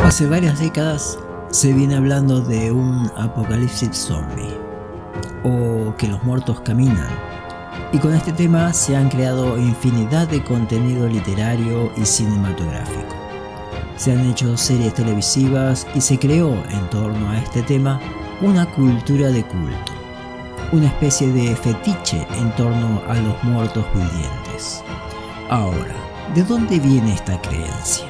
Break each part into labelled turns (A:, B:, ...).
A: Hace varias décadas se viene hablando de un apocalipsis zombie o que los muertos caminan, y con este tema se han creado infinidad de contenido literario y cinematográfico. Se han hecho series televisivas y se creó en torno a este tema una cultura de culto, una especie de fetiche en torno a los muertos vivientes. Ahora, ¿de dónde viene esta creencia?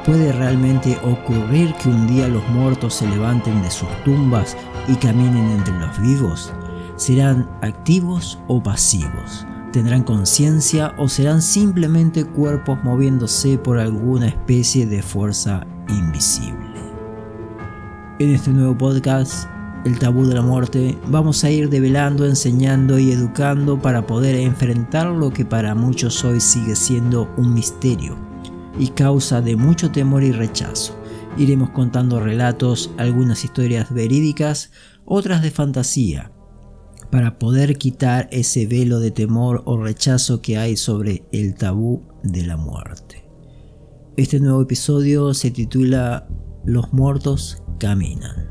A: ¿Puede realmente ocurrir que un día los muertos se levanten de sus tumbas y caminen entre los vivos? ¿Serán activos o pasivos? ¿Tendrán conciencia o serán simplemente cuerpos moviéndose por alguna especie de fuerza invisible? En este nuevo podcast, El Tabú de la Muerte, vamos a ir develando, enseñando y educando para poder enfrentar lo que para muchos hoy sigue siendo un misterio y causa de mucho temor y rechazo. Iremos contando relatos, algunas historias verídicas, otras de fantasía, para poder quitar ese velo de temor o rechazo que hay sobre el tabú de la muerte. Este nuevo episodio se titula Los muertos caminan.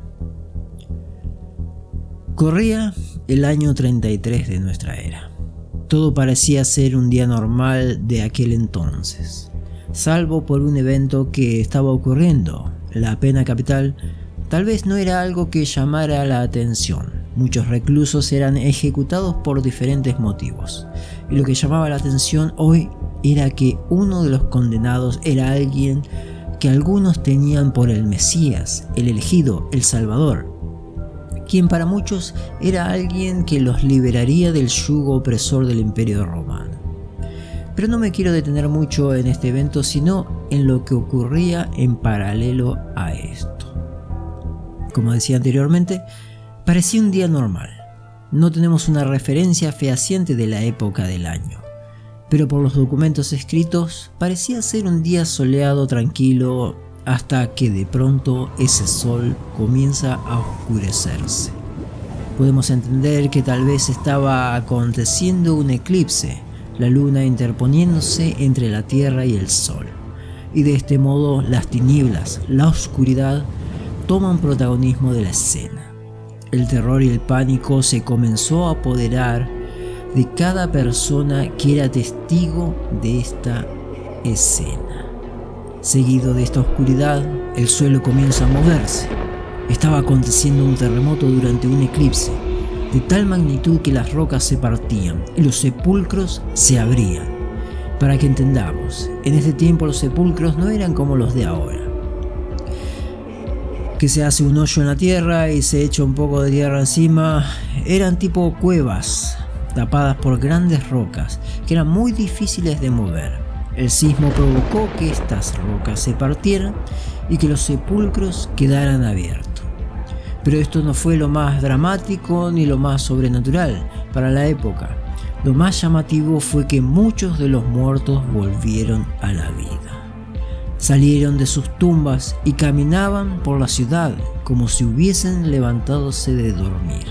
A: Corría el año 33 de nuestra era. Todo parecía ser un día normal de aquel entonces, salvo por un evento que estaba ocurriendo. La pena capital tal vez no era algo que llamara la atención. Muchos reclusos eran ejecutados por diferentes motivos, y lo que llamaba la atención hoy era que uno de los condenados era alguien que algunos tenían por el Mesías, el elegido, el Salvador, quien para muchos era alguien que los liberaría del yugo opresor del Imperio Romano. Pero no me quiero detener mucho en este evento, sino en lo que ocurría en paralelo a esto. Como decía anteriormente, parecía un día normal. No tenemos una referencia fehaciente de la época del año, pero por los documentos escritos parecía ser un día soleado, tranquilo, hasta que de pronto ese sol comienza a oscurecerse. Podemos entender que tal vez estaba aconteciendo un eclipse, la luna interponiéndose entre la tierra y el sol, y de este modo las tinieblas, la oscuridad, toman protagonismo de la escena. El terror y el pánico se comenzó a apoderar de cada persona que era testigo de esta escena. Seguido de esta oscuridad, el suelo comienza a moverse. Estaba aconteciendo un terremoto durante un eclipse, de tal magnitud que las rocas se partían y los sepulcros se abrían. Para que entendamos, en este tiempo los sepulcros no eran como los de ahora, que se hace un hoyo en la tierra y se echa un poco de tierra encima. Eran tipo cuevas tapadas por grandes rocas que eran muy difíciles de mover. El sismo provocó que estas rocas se partieran y que los sepulcros quedaran abiertos. Pero esto no fue lo más dramático ni lo más sobrenatural para la época. Lo más llamativo fue que muchos de los muertos volvieron a la vida. Salieron de sus tumbas y caminaban por la ciudad como si hubiesen levantadose de dormir.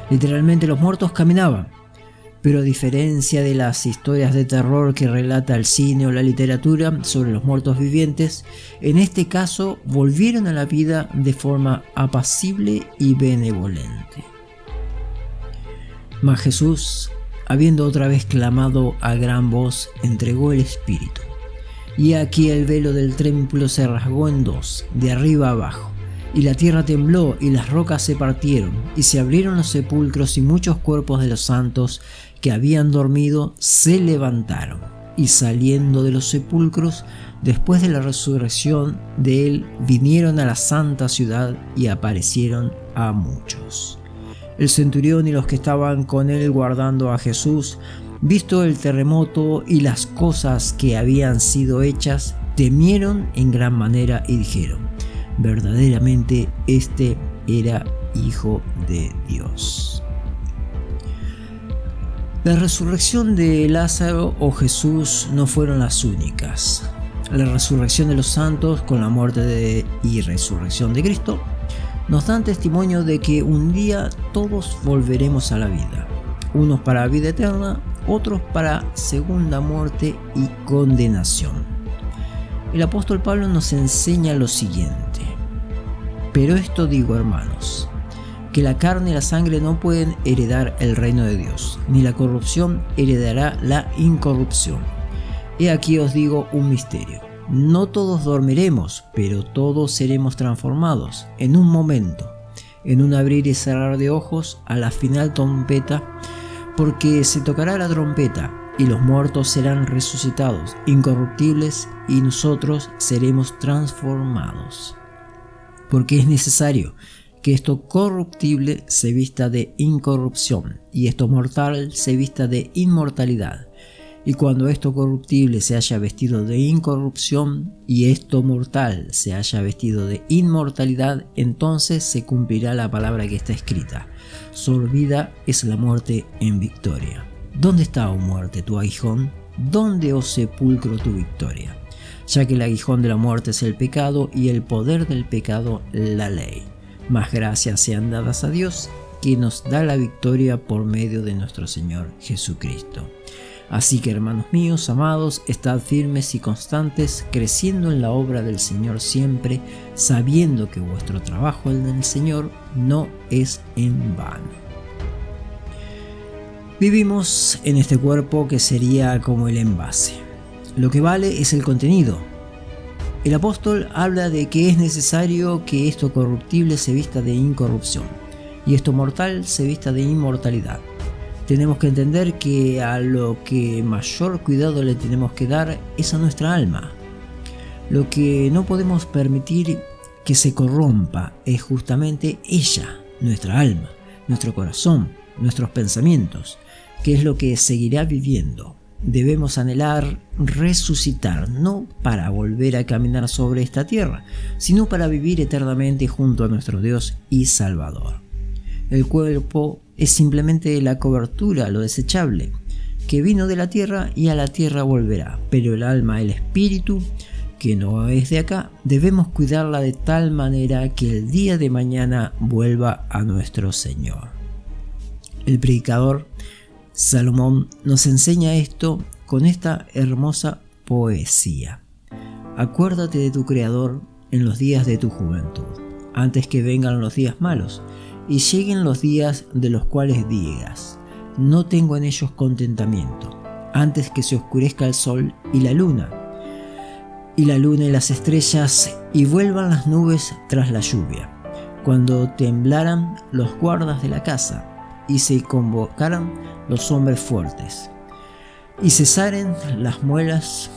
A: Literalmente los muertos caminaban, pero a diferencia de las historias de terror que relata el cine o la literatura sobre los muertos vivientes, en este caso volvieron a la vida de forma apacible y benevolente. Mas Jesús, habiendo otra vez clamado a gran voz, entregó el espíritu. Y aquí el velo del templo se rasgó en dos, de arriba a abajo, y la tierra tembló y las rocas se partieron, y se abrieron los sepulcros, y muchos cuerpos de los santos que habían dormido se levantaron, y saliendo de los sepulcros, después de la resurrección de él, vinieron a la santa ciudad y aparecieron a muchos. El centurión y los que estaban con él guardando a Jesús, visto el terremoto y las cosas que habían sido hechas, temieron en gran manera y dijeron: verdaderamente este era Hijo de Dios. La resurrección de Lázaro o Jesús no fueron las únicas. La resurrección de los santos con la muerte y resurrección de Cristo nos dan testimonio de que un día todos volveremos a la vida, unos para vida eterna, otros para segunda muerte y condenación. El apóstol Pablo nos enseña lo siguiente: pero esto digo, hermanos, que la carne y la sangre no pueden heredar el reino de Dios, ni la corrupción heredará la incorrupción. He aquí os digo un misterio: no todos dormiremos, pero todos seremos transformados en un momento, en un abrir y cerrar de ojos, a la final trompeta, porque se tocará la trompeta, y los muertos serán resucitados, incorruptibles, y nosotros seremos transformados. Porque es necesario que esto corruptible se vista de incorrupción, y esto mortal se vista de inmortalidad. Y cuando esto corruptible se haya vestido de incorrupción, y esto mortal se haya vestido de inmortalidad, entonces se cumplirá la palabra que está escrita: sorbida es la muerte en victoria. ¿Dónde está, oh muerte, tu aguijón? ¿Dónde, oh sepulcro, tu victoria? Ya que el aguijón de la muerte es el pecado, y el poder del pecado la ley. Mas gracias sean dadas a Dios, que nos da la victoria por medio de nuestro Señor Jesucristo. Así que, hermanos míos, amados, estad firmes y constantes, creciendo en la obra del Señor siempre, sabiendo que vuestro trabajo en el Señor no es en vano. Vivimos en este cuerpo que sería como el envase. Lo que vale es el contenido. El apóstol habla de que es necesario que esto corruptible se vista de incorrupción, y esto mortal se vista de inmortalidad. Tenemos que entender que a lo que mayor cuidado le tenemos que dar es a nuestra alma. Lo que no podemos permitir que se corrompa es justamente ella, nuestra alma, nuestro corazón, nuestros pensamientos, que es lo que seguirá viviendo. Debemos anhelar resucitar, no para volver a caminar sobre esta tierra, sino para vivir eternamente junto a nuestro Dios y Salvador. El cuerpo es simplemente la cobertura, lo desechable, que vino de la tierra y a la tierra volverá, pero el alma, el espíritu, que no es de acá, debemos cuidarla de tal manera que el día de mañana vuelva a nuestro Señor. El predicador Salomón nos enseña esto con esta hermosa poesía: acuérdate de tu Creador en los días de tu juventud, antes que vengan los días malos y lleguen los días de los cuales digas: no tengo en ellos contentamiento, antes que se oscurezca el sol y la luna y las estrellas, y vuelvan las nubes tras la lluvia, cuando temblaran los guardas de la casa y se convocaran los hombres fuertes, y cesaren las muelas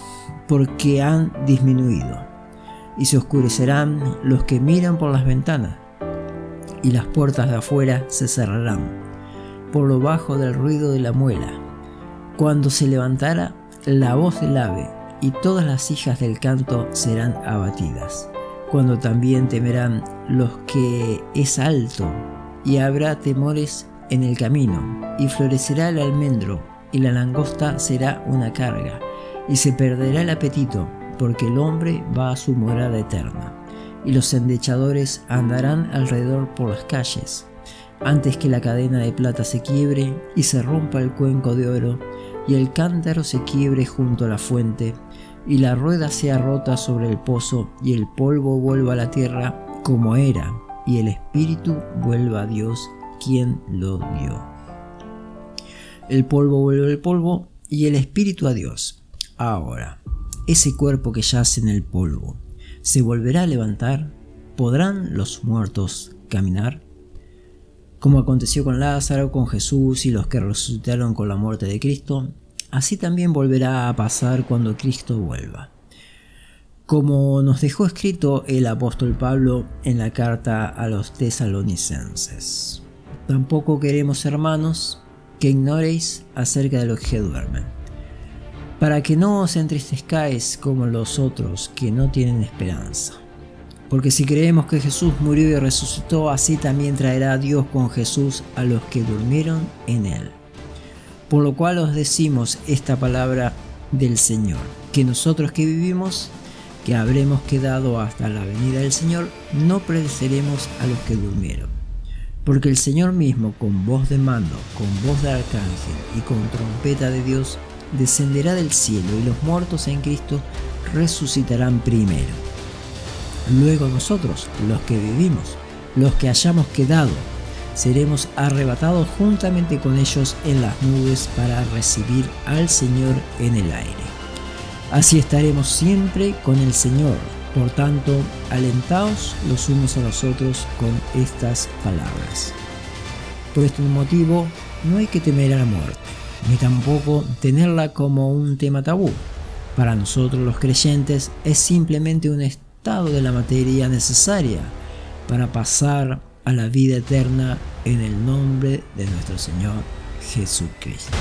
A: porque han disminuido, y se oscurecerán los que miran por las ventanas, y las puertas de afuera se cerrarán por lo bajo del ruido de la muela, cuando se levantara la voz del ave, y todas las hijas del canto serán abatidas, cuando también temerán los que es alto, y habrá temores en el camino, y florecerá el almendro, y la langosta será una carga, y se perderá el apetito, porque el hombre va a su morada eterna, y los endechadores andarán alrededor por las calles, antes que la cadena de plata se quiebre y se rompa el cuenco de oro, y el cántaro se quiebre junto a la fuente, y la rueda sea rota sobre el pozo, y el polvo vuelva a la tierra como era, y el espíritu vuelva a Dios, quien lo dio. El polvo vuelve al polvo y el espíritu a Dios. Ahora, ese cuerpo que yace en el polvo, ¿se volverá a levantar? ¿Podrán los muertos caminar? Como aconteció con Lázaro, con Jesús y los que resucitaron con la muerte de Cristo, así también volverá a pasar cuando Cristo vuelva. Como nos dejó escrito el apóstol Pablo en la carta a los tesalonicenses: tampoco queremos, hermanos, que ignoréis acerca de los que duermen, para que no os entristezcáis como los otros que no tienen esperanza. Porque si creemos que Jesús murió y resucitó, así también traerá Dios con Jesús a los que durmieron en él. Por lo cual os decimos esta palabra del Señor, que nosotros que vivimos, que habremos quedado hasta la venida del Señor, no pereceremos a los que durmieron. Porque el Señor mismo, con voz de mando, con voz de arcángel y con trompeta de Dios, descenderá del cielo, y los muertos en Cristo resucitarán primero. Luego nosotros, los que vivimos, los que hayamos quedado, seremos arrebatados juntamente con ellos en las nubes para recibir al Señor en el aire. Así estaremos siempre con el Señor. Por tanto, alentaos los unos a los otros con estas palabras. Por este motivo, no hay que temer a la muerte, ni tampoco tenerla como un tema tabú. Para nosotros los creyentes es simplemente un estado de la materia necesaria para pasar a la vida eterna en el nombre de nuestro Señor Jesucristo.